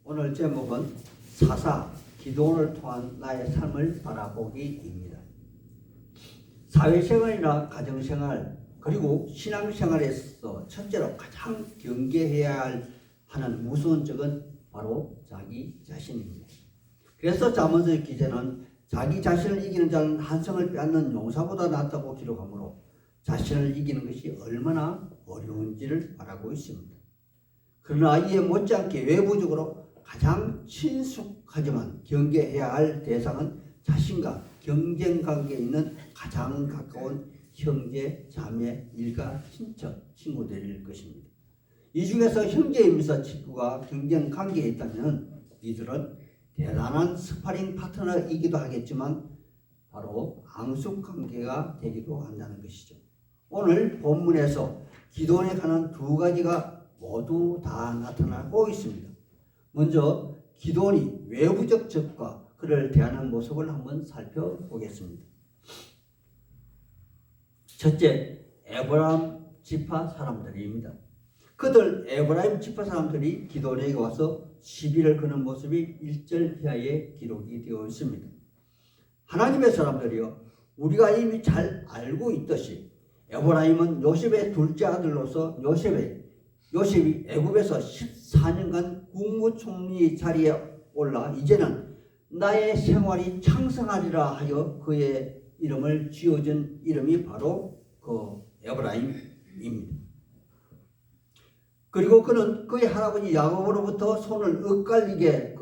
오늘 제목은 사사 기도원을 통한 나의 삶을 바라보기입니다. 사회생활이나 가정생활 그리고 신앙생활에서 첫째로 가장 경계해야 하는 무서운 적은 바로 자기 자신입니다. 그래서 잠언의 기자는 자기 자신을 이기는 자는 한성을 빼앗는 용사보다 낫다고 기록하므로 자신을 이기는 것이 얼마나 어려운지를 말하고 있습니다. 그러나 이에 못지않게 외부적으로 가장 친숙하지만 경계해야 할 대상은 자신과 경쟁관계에 있는 가장 가까운 형제, 자매, 일가, 친척, 친구들일 것입니다. 이 중에서 형제이면서 친구가 경쟁관계에 있다면 이들은 대단한 스파링 파트너이기도 하겠지만 바로 앙숙관계가 되기도 한다는 것이죠. 오늘 본문에서 기도원에 관한 두 가지가 모두 다 나타나고 있습니다. 먼저 기도원이 외부적 적과 그를 대하는 모습을 한번 살펴보겠습니다. 첫째, 에브라임 지파 사람들입니다. 그들 에브라임 지파 사람들이 기도원에게 와서 시비를 거는 모습이 1절 이하에 기록이 되어 있습니다. 하나님의 사람들이요, 우리가 이미 잘 알고 있듯이 에브라임은 요셉의 둘째 아들로서 요셉이 애굽에서 14년간 국무총리 자리에 올라 이제는 나의 생활이 창성하리라 하여 그의 이름을 지어준 이름이 바로 그 에브라임입니다. 그리고 그는 그의 할아버지 야곱으로부터 손을 엇갈리게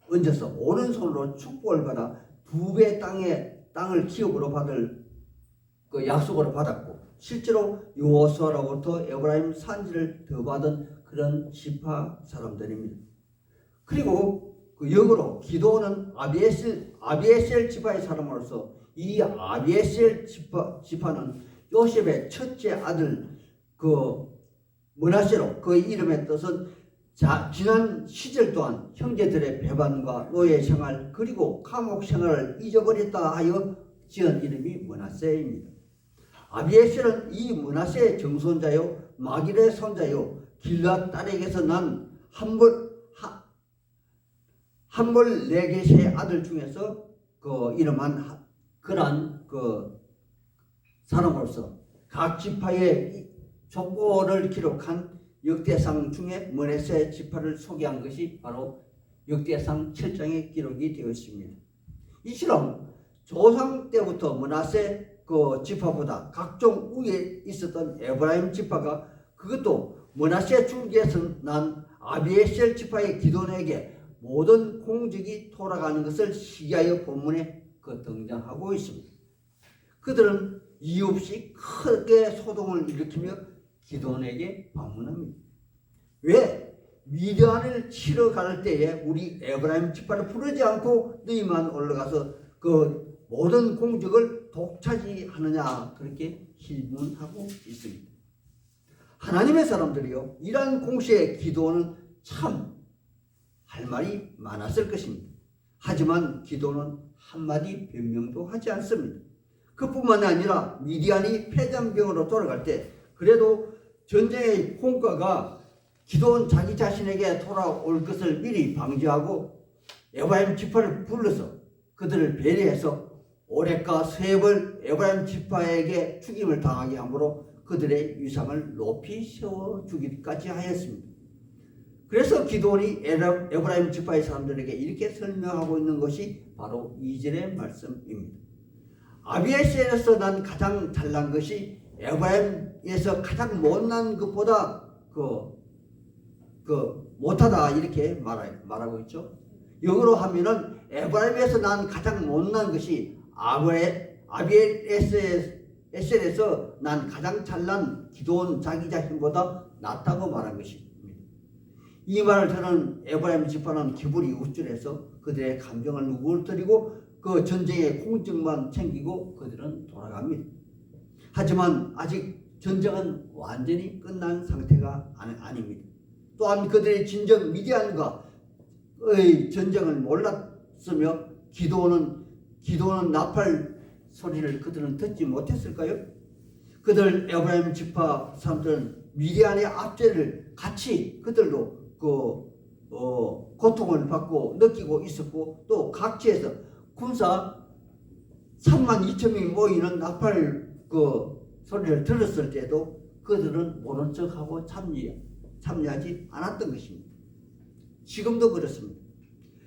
얹어서 오른손으로 축복을 받아 2배 땅을 기업으로 받을 약속으로 받았고 실제로 여호수아로부터 에브라임 산지를 더 받은 그런 지파 사람들입니다. 그리고 역으로 기도원은 아비에셀 지파의 사람으로서 이 아비에셀 지파는 요셉의 첫째 아들 므낫세로 그 이름의 뜻은 지난 시절 동안 형제들의 배반과 노예 생활 그리고 감옥 생활을 잊어버렸다 하여 지은 이름이 므낫세입니다. 아비에셀은 이 므낫세의 정손자요 마길의 손자요 길앗 딸에게서 난 함볼레게시의 아들 중에서 이름한 그러한 사람으로서 각 지파의 족보를 기록한 역대상 중에 므낫세 지파를 소개한 것이 바로 역대상 7장에 기록이 되어 있습니다. 이처럼 조상 때부터 므낫세 지파보다 각종 위에 있었던 에브라임 지파가 그것도 므낫세 줄기에서 난 아비에셀 지파의 기도원에게 모든 공적이 돌아가는 것을 시기하여 본문에 등장하고 있습니다. 그들은 이유 없이 크게 소동을 일으키며 기도원에게 방문합니다. 왜? 미디안을 치러 갈 때에 우리 에브라임 지파를 부르지 않고 너희만 올라가서 그 모든 공적을 독차지하느냐 그렇게 질문하고 있습니다. 하나님의 사람들이요 이러한 공시에 기도원은 참 할 말이 많았을 것입니다. 하지만 기도원은 한마디 변명도 하지 않습니다. 그뿐만 아니라 미디안이 패전병으로 돌아갈 때 그래도 전쟁의 공과가 기도원 자기 자신에게 돌아올 것을 미리 방지하고 에브라임 지파를 불러서 그들을 배려해서 오랫과 세벌 에브라임 지파에게 죽임을 당하게 함으로 그들의 위상을 높이 세워주기까지 하였습니다. 그래서 기도원이 에브라임 지파의 사람들에게 이렇게 설명하고 있는 것이 바로 2절의 말씀입니다. 아비에셀에서 난 가장 잘난 것이 에브라임에서 가장 못난 것보다 못하다 이렇게 말하고 있죠. 영어로 하면은 에브라임에서 난 가장 못난 것이 아비에셀에서 난 가장 잘난 기도원 자기 자신보다 낫다고 말한 것입니다. 이 말을 들은 에브라임 지파는 기분이 우쭐해서 그들의 감정을 누그러뜨리고 그 전쟁의 공적만 챙기고 그들은 돌아갑니다. 하지만 아직 전쟁은 완전히 끝난 상태가 아닙니다. 또한 그들의 진정 미디안과의 전쟁을 몰랐으며 기도원은 나팔 소리를 그들은 듣지 못했을까요? 그들 에브라임 지파 사람들은 미디안의 압제를 같이 그들도 고통을 받고 느끼고 있었고 또 각지에서 군사 3만 2천 명이 모이는 나팔 소리를 들었을 때도 그들은 모른 척하고 참여하지 않았던 것입니다. 지금도 그렇습니다.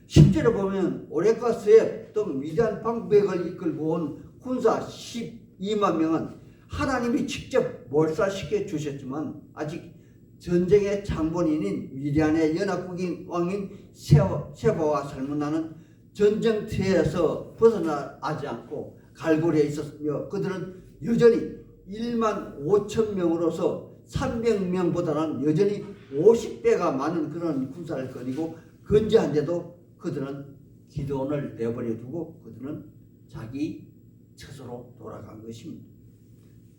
10절에 보면 오렉과 스웹 등 위대한 방백을 이끌고 온 군사 12만 명은 하나님이 직접 몰살시켜 주셨지만 아직 전쟁의 장본인인 미디안의 연합국인 왕인 세바와 살문나는 전쟁터에서 벗어나지 않고 갈고리에 있었으며 그들은 여전히 1만 5천 명으로서 300명보다는 여전히 50배가 많은 그런 군사를 거니고 건재한데도 그들은 기드온을 내버려 두고 그들은 자기 처소로 돌아간 것입니다.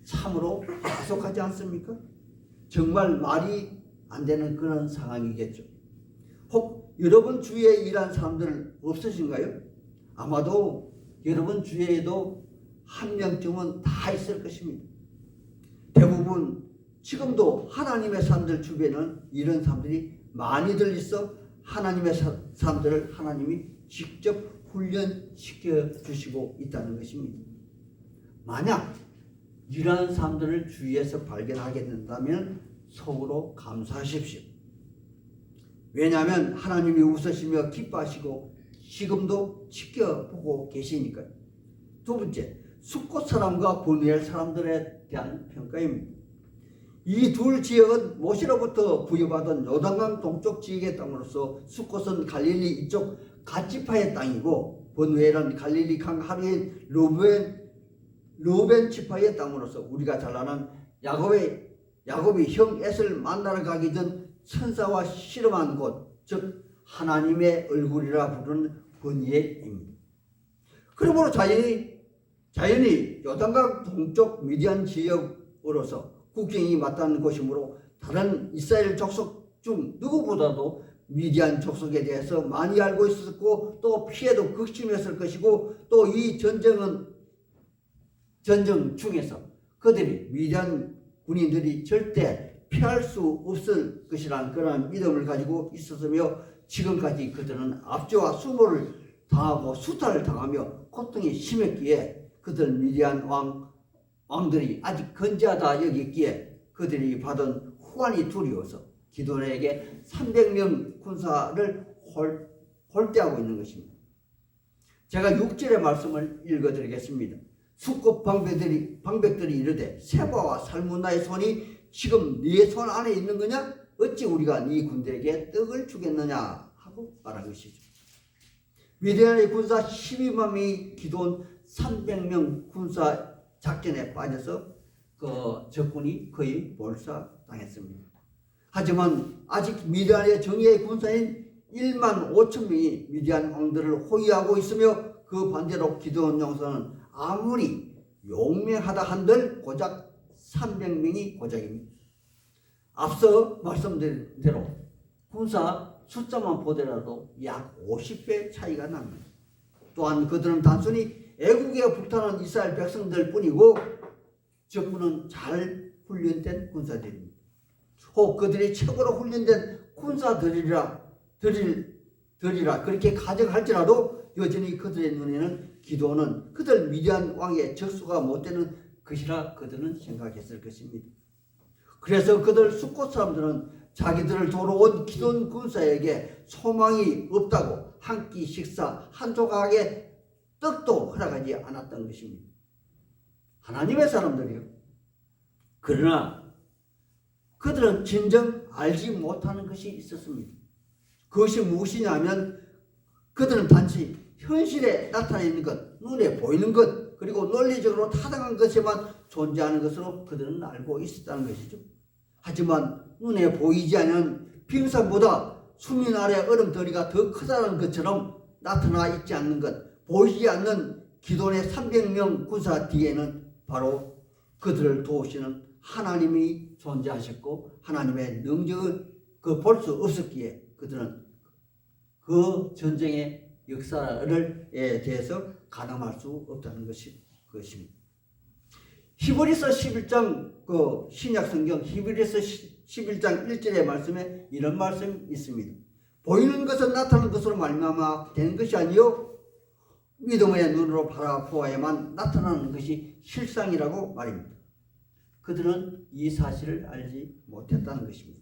참으로 야속하지 않습니까? 정말 말이 안 되는 그런 상황이겠죠. 혹 여러분 주위에 이런 사람들 없으신가요? 아마도 여러분 주위에도 한 명쯤은 다 있을 것입니다. 대부분 지금도 하나님의 사람들 주변에는 이런 사람들이 많이들 있어 하나님의 사람들을 하나님이 직접 훈련시켜 주시고 있다는 것입니다. 만약 이러한 사람들을 주위에서 발견하게 된다면 속으로 감사하십시오. 왜냐하면 하나님이 웃으시며 기뻐하시고 지금도 지켜보고 계시니까요. 두 번째, 숫곳 사람과 분이엘 사람들에 대한 평가입니다. 이 둘 지역은 모세로부터 부여받은 요단강 동쪽 지역의 땅으로서 숫곳은 갈릴리 이쪽 갓지파의 땅이고 분이엘은 갈릴리 강 하루인 루벤 지파의 땅으로서 우리가 잘 아는 야곱이 형 에서를 만나러 가기 전 천사와 씨름한 곳, 즉 하나님의 얼굴이라 부르는 분이엘입니다. 그러므로 자연히 요단강 동쪽 미디안 지역으로서 국경이 맞닿는 곳이므로 다른 이스라엘 족속 중 누구보다도 미디안 족속에 대해서 많이 알고 있었고 또 피해도 극심했을 것이고 또 이 전쟁 중에서 그들이 미디안 군인들이 절대 피할 수 없을 것이라는 그런 믿음을 가지고 있었으며 지금까지 그들은 압제와 수모를 당하고 수탈을 당하며 고통이 심했기에 그들 미디안 왕들이 아직 건재하다 여겼기에 그들이 받은 후환이 두려워서 기드온에게 300명 군사를 홀대하고 있는 것입니다. 제가 6절의 말씀을 읽어드리겠습니다. 숫곳 방백들이 이르되 세바와 살문나의 손이 지금 네 손 안에 있는 거냐? 어찌 우리가 네 군대에게 떡을 주겠느냐? 하고 말한 것이죠. 미디안의 군사 12만 명이 기드온 300명 군사 작전에 빠져서 그 적군이 거의 몰살당했습니다. 하지만 아직 미디안의 정예의 군사인 1만 5천 명이 미디안 왕들을 호위하고 있으며 그 반대로 기드온 용사는 아무리 용맹하다 한들 고작 300명이 고작입니다. 앞서 말씀드린 대로 군사 숫자만 보더라도 약 50배 차이가 납니다. 또한 그들은 단순히 애국에 불타는 이스라엘 백성들 뿐이고 적군은 잘 훈련된 군사들입니다. 혹 그들이 최고로 훈련된 군사들이라 그렇게 가정할지라도 여전히 그들의 눈에는 기드온은 그들 미디안 왕의 적수가 못되는 것이라 그들은 생각했을 것입니다. 그래서 그들 숫곳 사람들은 자기들을 도로 온 기드온 군사에게 소망이 없다고 한 끼 식사 한 조각의 떡도 허락하지 않았던 것입니다. 하나님의 사람들이요. 그러나 그들은 진정 알지 못하는 것이 있었습니다. 그것이 무엇이냐면 그들은 단지 현실에 나타나 있는 것, 눈에 보이는 것, 그리고 논리적으로 타당한 것에만 존재하는 것으로 그들은 알고 있었다는 것이죠. 하지만 눈에 보이지 않는 빙산보다 수면 아래 얼음더리가 더 크다는 것처럼 나타나 있지 않는 것, 보이지 않는 기드온의 300명 군사 뒤에는 바로 그들을 도우시는 하나님이 존재하셨고 하나님의 능력을 볼 수 없었기에 그들은 그 전쟁의 역사를 대해서 가늠할 수 없다는 것입니다. 히브리서 11장 신약 성경 히브리서 11장 1절의 말씀에 이런 말씀이 있습니다. 보이는 것은 나타나는 것으로 말미암아 되는 것이 아니요 믿음의 눈으로 바라보아야만 나타나는 것이 실상이라고 말입니다. 그들은 이 사실을 알지 못했다는 것입니다.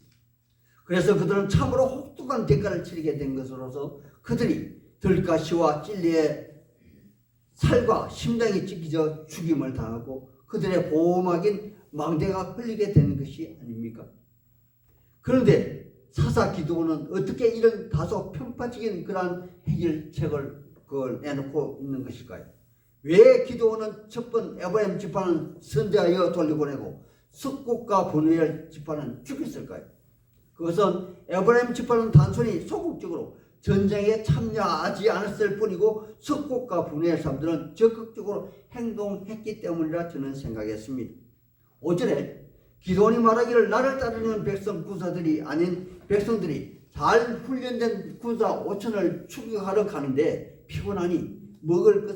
그래서 그들은 참으로 혹독한 대가를 치르게 된 것으로서 그들이 들가시와 찔레의 살과 심장이 찢겨져 죽임을 당하고 그들의 보호막인 망대가 흘리게 되는 것이 아닙니까? 그런데 사사 기도는 어떻게 이런 다소 편파적인 그러한 해결책을 내놓고 있는 것일까요? 왜 기도는 첫번 에브라임 지파는 선대하여 돌려보내고 석국과 분우엘 지파는 죽였을까요? 그것은 에브라임 지파는 단순히 소극적으로 전쟁에 참여하지 않았을 뿐이고 석국과 분우엘 사람들은 적극적으로 행동했기 때문이라 저는 생각했습니다. 5절에 기도원이 말하기를 나를 따르는 백성 군사들이 아닌 백성들이 잘 훈련된 군사 5천을 추격하러 가는데 피곤하니 먹을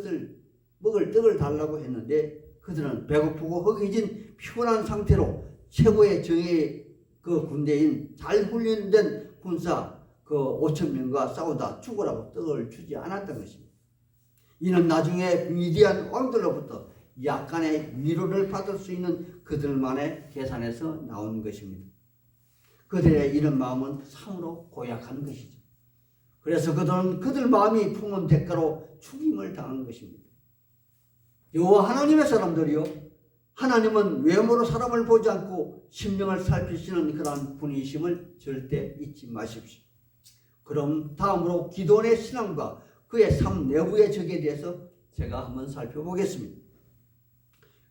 떡을 달라고 했는데 그들은 배고프고 허기진 피곤한 상태로 최고의 정예의 그 군대인 잘 훈련된 군사 그 5천 명과 싸우다 죽으라고 떡을 주지 않았던 것입니다. 이는 나중에 미디안 왕들로부터 약간의 위로를 받을 수 있는 그들만의 계산에서 나온 것입니다. 그들의 이런 마음은 참으로 고약한 것이죠. 그래서 그들은 그들 마음이 품은 대가로 죽임을 당한 것입니다. 여호와 하나님의 사람들이요, 하나님은 외모로 사람을 보지 않고 심령을 살피시는 그러한 분이심을 절대 잊지 마십시오. 그럼 다음으로 기도원의 신앙과 그의 삶 내부의 적에 대해서 제가 한번 살펴보겠습니다.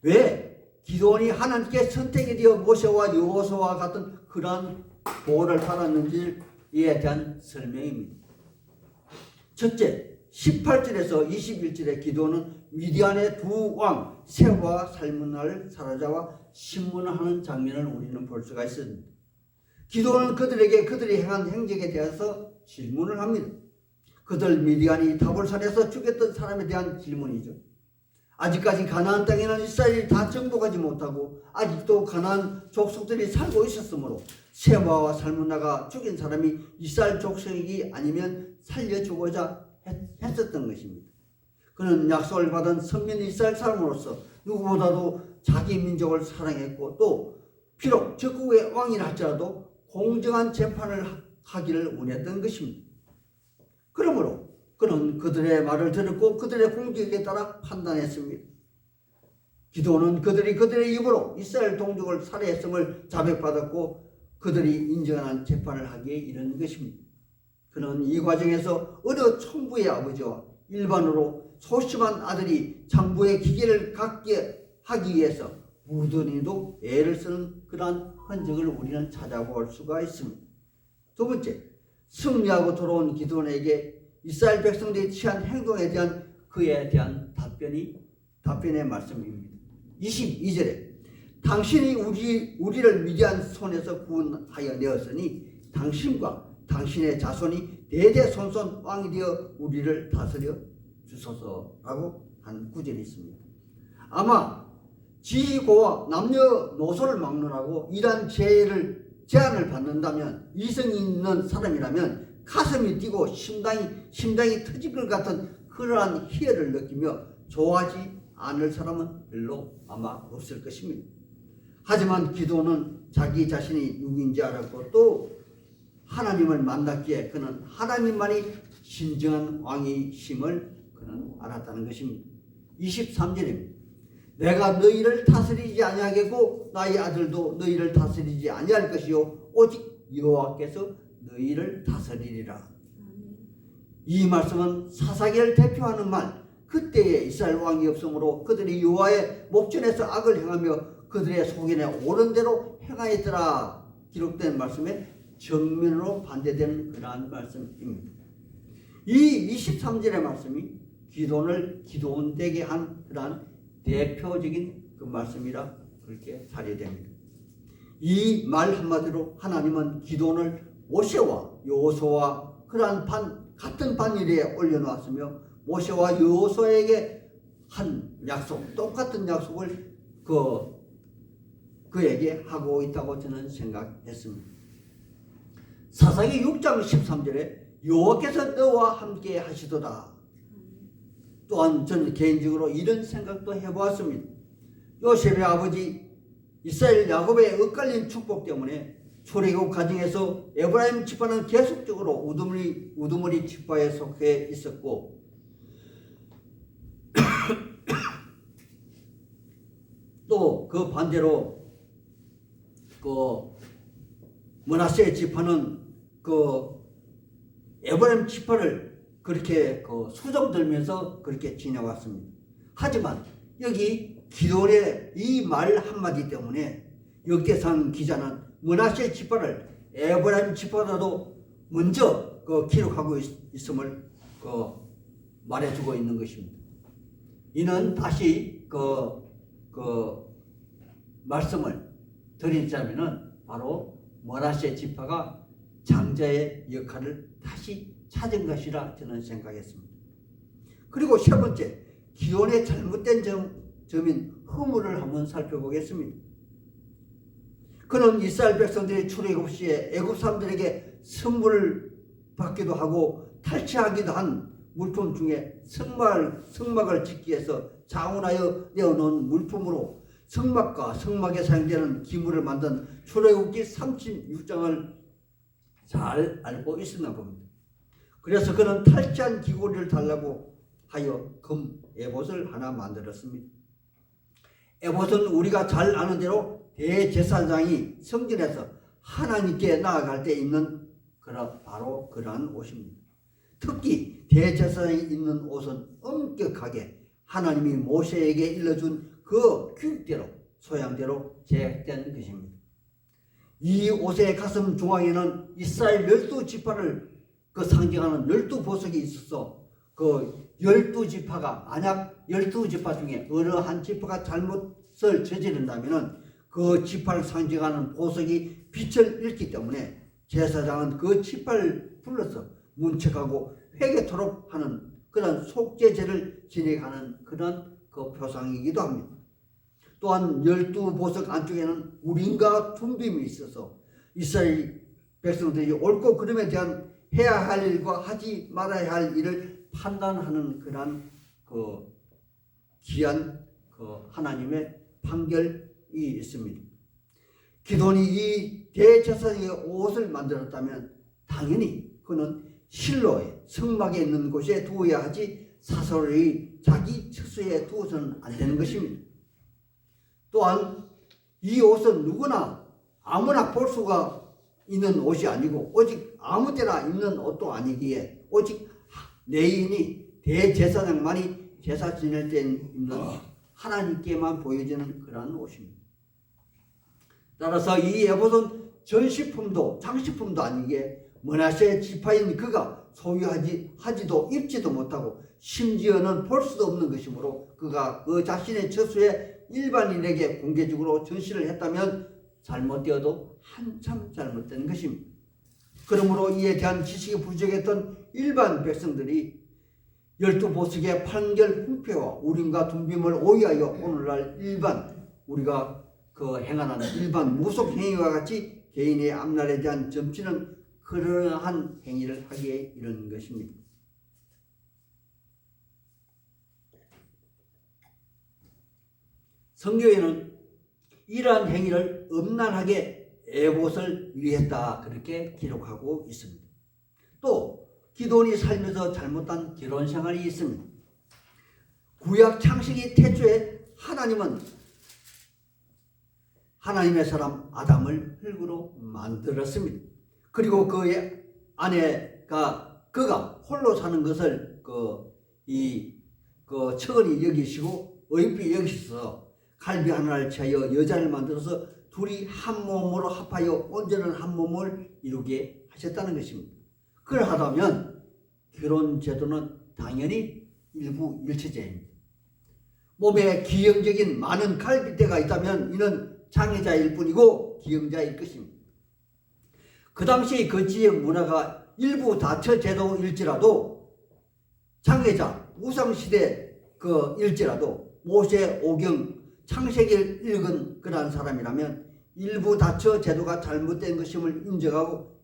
왜 기도원이 하나님께 선택이 되어 모세와 여호수아와 같은 그러한 보호를 받았는지에 대한 설명입니다. 첫째, 18절에서 21절의 기도는 미디안의 두 왕 세바와 살문나를 사라자와 신문을 하는 장면을 우리는 볼 수가 있습니다. 기도는 그들에게 그들이 행한 행적에 대해서 질문을 합니다. 그들 미디안이 다볼산에서 죽였던 사람에 대한 질문이죠. 아직까지 가나안 땅에는 이스라엘이 다 정복하지 못하고 아직도 가나안 족속들이 살고 있었으므로 세바와 살문나가 죽인 사람이 이스라엘 족속이 아니면 살려주고자 했었던 것입니다. 그는 약속을 받은 선민 이스라엘 사람으로서 누구보다도 자기 민족을 사랑했고 또 비록 적국의 왕이라 할지라도 공정한 재판을 하기를 원했던 것입니다. 그러므로 그는 그들의 말을 들었고 그들의 공격에 따라 판단했습니다. 기도는 그들이 그들의 입으로 이스라엘 동족을 살해했음을 자백받았고 그들이 인정한 재판을 하기에 이른 것입니다. 그는 이 과정에서 어느 총부의 아버지와 일반으로 소심한 아들이 장부의 기계를 갖게 하기 위해서 무던히도 애를 쓰는 그러한 흔적을 우리는 찾아볼 수가 있습니다. 두 번째, 승리하고 돌아온 기도원에게 이스라엘 백성들이 취한 행동에 대한 그에 대한 답변의 말씀입니다. 22절에 당신이 우리를 미디안 손에서 구원하여 내었으니 당신과 당신의 자손이 대대손손 왕이 되어 우리를 다스려 주소서라고 한 구절이 있습니다. 아마 지고와 남녀노소를 막론하고 이러한 제안을 받는다면 이성이 있는 사람이라면 가슴이 뛰고 심장이 터질 것 같은 그러한 희열을 느끼며 좋아하지 않을 사람은 별로 아마 없을 것입니다. 하지만 기도는 자기 자신이 누구인지 알았고 또 하나님을 만났기에 그는 하나님만이 진정한 왕이심을 그는 알았다는 것입니다. 23절입니다. 내가 너희를 다스리지 아니하겠고 나의 아들도 너희를 다스리지 아니할 것이요 오직 여호와께서 너희를 다스리리라. 이 말씀은 사사기를 대표하는 말, 그때에 이스라엘 왕이 없으므로 그들이 여호와의 목전에서 악을 행하며 그들의 속인에 옳은 대로 행하였더라 기록된 말씀에 정면으로 반대되는 그러한 말씀입니다. 이 23절의 말씀이 기도원을 기도원 되게 한 그러한 대표적인 그 말씀이라 그렇게 사례됩니다. 이 말 한마디로 하나님은 기도원을 모세와 여호수아와 그러한 같은 반열에 올려놓았으며 모세와 여호수아에게 한 약속, 똑같은 약속을 그에게 하고 있다고 저는 생각했습니다. 사사기 6장 13절에 여호와께서 너와 함께 하시도다. 또한 저는 개인적으로 이런 생각도 해보았습니다. 요셉의 아버지 이스라엘 야곱의 엇갈린 축복 때문에 출애굽 과정에서 에브라임 지파는 계속적으로 우두머리 지파에 속해 있었고 또 그 반대로 그 므낫세 지파는 그 에브라임 지파를 그렇게 그 수정들면서 그렇게 지내왔습니다. 하지만 여기 기도의 이 말 한마디 때문에 역대상 기자는 므낫세 지파를 에브라임 지파보다도 먼저 그 기록하고 있음을 그 말해주고 있는 것입니다. 이는 다시 그 말씀을 드리자면은 바로 므낫세 지파가 장자의 역할을 다시 찾은 것이라 저는 생각했습니다. 그리고 세 번째, 기존의 잘못된 점인 허물을 한번 살펴보겠습니다. 그는 이스라엘 백성들이 출애굽 시에 애굽 사람들에게 선물을 받기도 하고 탈취하기도 한 물품 중에 성막을 짓기 위해서 자원하여 내어놓은 물품으로 성막과 성막에 사용되는 기물을 만든 출애굽기 36장을 잘 알고 있었나 봅니다. 그래서 그는 탈취한 기구를 달라고 하여 금 에봇을 하나 만들었습니다. 에봇은 우리가 잘 아는 대로 대제사장이 성전에서 하나님께 나아갈 때 입는 바로 그러한 옷입니다. 특히 대제사장이 입는 옷은 엄격하게 하나님이 모세에게 일러준 그 규칙대로 소양대로 제작된 것입니다. 이 옷의 가슴 중앙에는 이스라엘 12지파를 그 상징하는 12보석이 있어서 그 12지파가 만약 12지파 중에 어느 한 지파가 잘못을 저지른다면 그 지파를 상징하는 보석이 빛을 잃기 때문에 제사장은 그 지파를 불러서 문책하고 회개토록 하는 그런 속죄제를 진행하는 그런 그 표상이기도 합니다. 또한 12보석 안쪽에는 우림과 둠빔이 있어서 이스라엘 백성들이 옳고 그름에 대한 해야 할 일과 하지 말아야 할 일을 판단하는 그러한 그 귀한 그 하나님의 판결이 있습니다. 기돈이 이 대제사장의 옷을 만들었다면 당연히 그는 실로의 성막에 있는 곳에 두어야 하지 사설의 자기 처소에 두어서는 안 되는 것입니다. 또한 이 옷은 누구나 아무나 볼 수가 있는 옷이 아니고 오직 아무 때나 입는 옷도 아니기에 오직 레위인이 대제사장만이 제사 지낼 때 입는 하나님께만 보여지는 그러한 옷입니다. 따라서 이 에봇은 전시품도 장식품도 아니기에 므낫세 지파인 그가 소유하지도 입지도 못하고 심지어는 볼 수도 없는 것이므로 그가 그 자신의 처수에 일반인에게 공개적으로 전시를 했다면 잘못되어도 한참 잘못된 것입니다. 그러므로 이에 대한 지식이 부족했던 일반 백성들이 12보석의 판결 훈표와 우림과 둠빔을 오해하여 오늘날 우리가 그 행하는 일반 무속 행위와 같이 개인의 앞날에 대한 점치는 그러한 행위를 하기에 이르는 것입니다. 성경에는 이러한 행위를 음란하게 에봇을 위했다 그렇게 기록하고 있습니다. 또 기돈이 살면서 잘못한 결혼 생활이 있습니다. 구약 창세기 태초에 하나님은 하나님의 사람 아담을 흙으로 만들었습니다. 그리고 그의 아내가 그가 홀로 사는 것을 처근이 여기시고 어이피 여기셔서 갈비 하나를 취하여 여자를 만들어서 둘이 한 몸으로 합하여 온전한 한 몸을 이루게 하셨다는 것입니다. 그러하다면 결혼 제도는 당연히 일부일체제입니다. 몸에 기형적인 많은 갈비뼈가 있다면 이는 장애자일 뿐이고 기형자일 것입니다. 그 당시 그 지역 문화가 일부 다처 제도일지라도 장애자 우상시대 일지라도 모세 오경 창세기를 읽은 그러한 사람이라면 일부 다처 제도가 잘못된 것임을 인식하고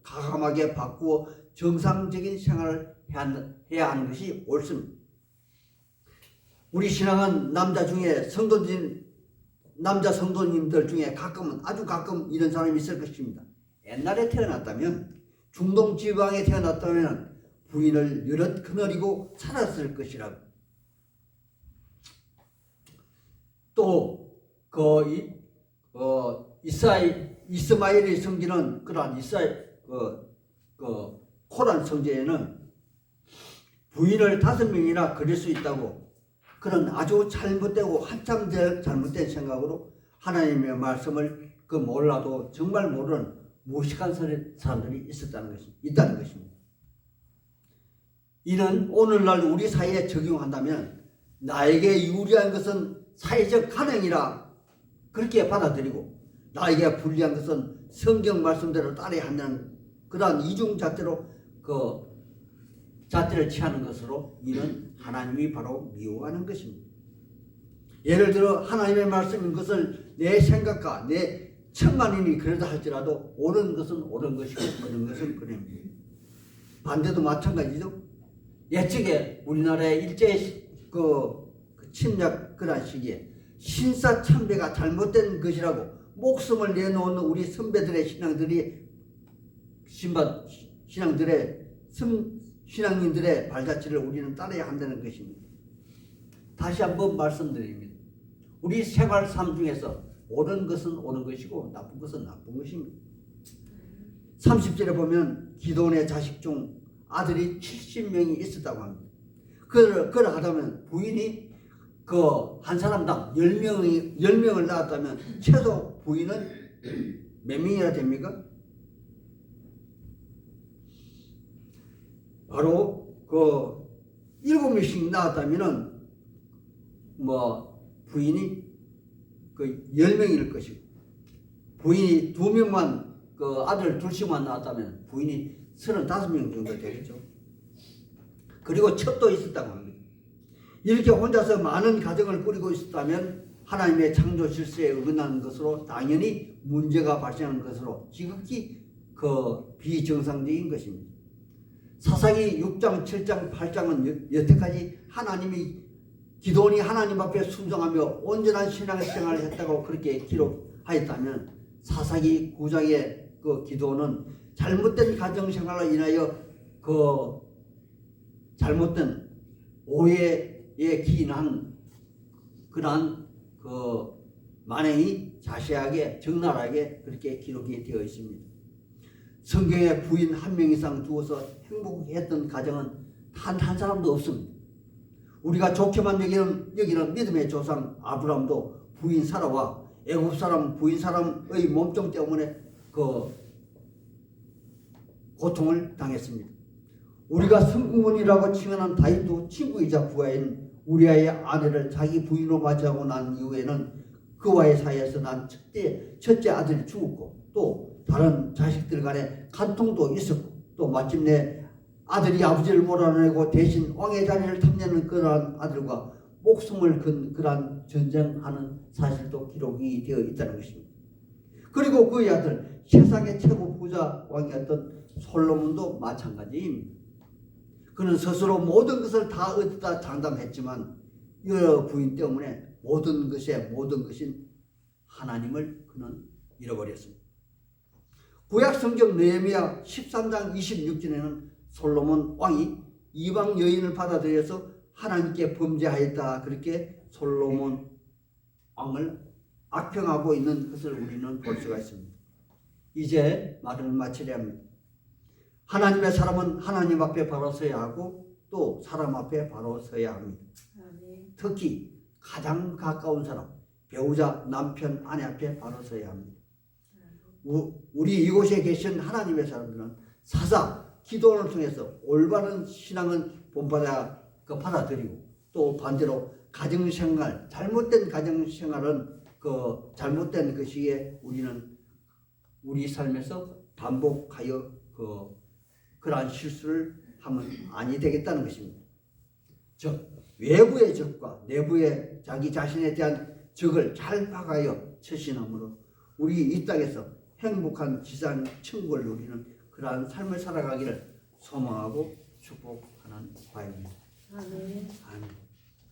가감하게 바꾸어 정상적인 생활을 해야 하는 것이 옳습니다. 우리 신앙은 남자 성도님들 중에 가끔은, 아주 가끔 이런 사람이 있을 것입니다. 옛날에 태어났다면, 중동 지방에 태어났다면 부인을 여럿 거느리고 살았을 것이라고. 또 이스마엘이 섬기는 그러한 코란 성제에는 부인을 5명이나 그릴 수 있다고, 그런 아주 잘못되고 한참 잘못된 생각으로 하나님의 말씀을 몰라도 정말 모르는 무식한 사람들이 있다는 것입니다. 이는 오늘날 우리 사회에 적용한다면 나에게 유리한 것은 사회적 가능이라 그렇게 받아들이고, 나에게 불리한 것은 성경 말씀대로 따라야 한다는 그러한 이중 잣대를 취하는 것으로 이는 하나님이 바로 미워하는 것입니다. 예를 들어 하나님의 말씀인 것을 내 생각과 내 천만인이 그러다 할지라도 옳은 것은 옳은 것이고 그런 것은 그럽니다. 반대도 마찬가지죠. 예측에 우리나라의 일제 침략 그런 시기에 신사참배가 잘못된 것이라고 목숨을 내놓은 우리 선배들의 신앙인들의 발자취를 우리는 따라야 한다는 것입니다. 다시 한번 말씀드립니다. 우리 생활 삶 중에서 옳은 것은 옳은 것이고 나쁜 것은 나쁜 것입니다. 30절에 보면 기드온의 자식 중 아들이 70명이 있었다고 합니다. 그러하다면 부인이 한 사람당 10명을 낳았다면 최소 부인은 몇 명이나 됩니까? 바로 7명씩 낳았다면은 부인이 10명일 것이고, 부인이 2명만 아들 둘씩만 낳았다면 부인이 35명 정도 되겠죠. 그리고 첩도 있었다고 합니다. 이렇게 혼자서 많은 가정을 꾸리고 있었다면 하나님의 창조 질서에 어긋나는 것으로 당연히 문제가 발생하는 것으로 지극히 비정상적인 것입니다. 사사기 6장, 7장, 8장은 여태까지 기드온이 하나님 앞에 순종하며 온전한 신앙생활을 했다고 그렇게 기록하였다면, 사사기 9장의 기드온은 잘못된 가정생활로 인하여 잘못된 오해에 기인한 그러한 만행이 자세하게 적나라하게 그렇게 기록이 되어 있습니다. 성경에 부인 1명 이상 두어서 행복했던 가정은 한 사람도 없습니다. 우리가 좋게만 여기는 믿음의 조상 아브라함도 부인 사라와 애굽 사람 부인 사람의 몸종 때문에 고통을 당했습니다. 우리가 성공원이라고 칭하는 다윗도 친구이자 부하인 우리아의 아내를 자기 부인으로 맞이하고 난 이후에는 그와의 사이에서 난 첫째 아들이 죽었고, 또 다른 자식들 간에 간통도 있었고, 또 마침내 아들이 아버지를 몰아내고 대신 왕의 자리를 탐내는 그러한 아들과 목숨을 건 그러한 전쟁하는 사실도 기록이 되어 있다는 것입니다. 그리고 그의 아들 세상의 최고 부자 왕이었던 솔로몬도 마찬가지입니다. 그는 스스로 모든 것을 다 얻다 장담했지만 여러 부인 때문에 모든 것인 하나님을 그는 잃어버렸습니다. 구약 성경 느헤미야 13장 26절에는 솔로몬 왕이 이방 여인을 받아들여서 하나님께 범죄하였다, 그렇게 솔로몬 왕을 악평하고 있는 것을 우리는 볼 수가 있습니다. 이제 말을 마치려 합니다. 하나님의 사람은 하나님 앞에 바로 서야 하고 또 사람 앞에 바로 서야 합니다. 특히 가장 가까운 사람, 배우자, 남편, 아내 앞에 바로 서야 합니다. 우리 이곳에 계신 하나님의 사람들은 사사, 기도를 통해서 올바른 신앙은 받아들이고, 또 반대로 가정생활, 잘못된 가정생활은 잘못된 것이기에 우리는 우리 삶에서 반복하여 그러한 실수를 하면 아니 되겠다는 것입니다. 즉 외부의 적과 내부의 자기 자신에 대한 적을 잘 파가여 처신함으로 우리 이 땅에서 행복한 지상 천국을 누리는 그러한 삶을 살아가기를 소망하고 축복하는 바입니다. 아멘.